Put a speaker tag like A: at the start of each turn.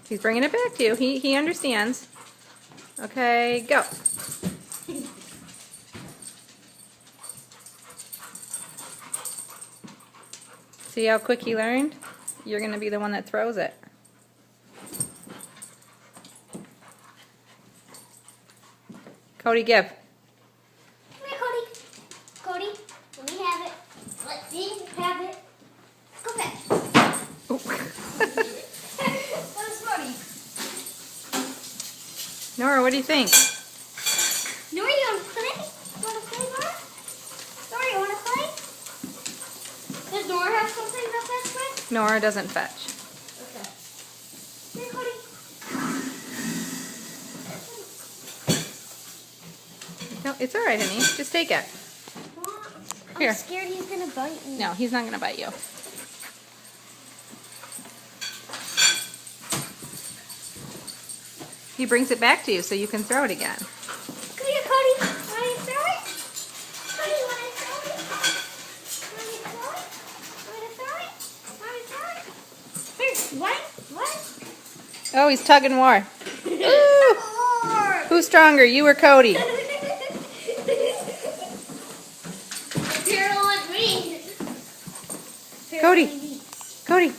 A: He's bringing it back to you. He understands. Okay, go. See how quick he learned? You're going to be the one that throws it. Cody, give.
B: Come here, Cody. Cody, let me have it. Let me have it. Go back. That was funny.
A: Nora, what do you think?
B: Nora, you want to play? You want to play, Nora? Nora, you want to play? Does Nora have something to fetch with?
A: Nora doesn't fetch.
B: Okay. Here, Cody.
A: No, it's all right, honey. Just take it.
B: I'm
A: Here.
B: scared he's going to bite me.
A: No, he's not going to bite you. He brings it back to you so you can throw it again.
B: Come here, Cody. Want to throw it? Cody, want to throw it? Want to throw it? Want to throw it? Want to throw it? Here, what? What?
A: Oh, he's tug and war. Ooh!
B: Lord.
A: Who's stronger, you or Cody?
B: Apparently like me.
A: Cody.
B: Apparently me.
A: Cody.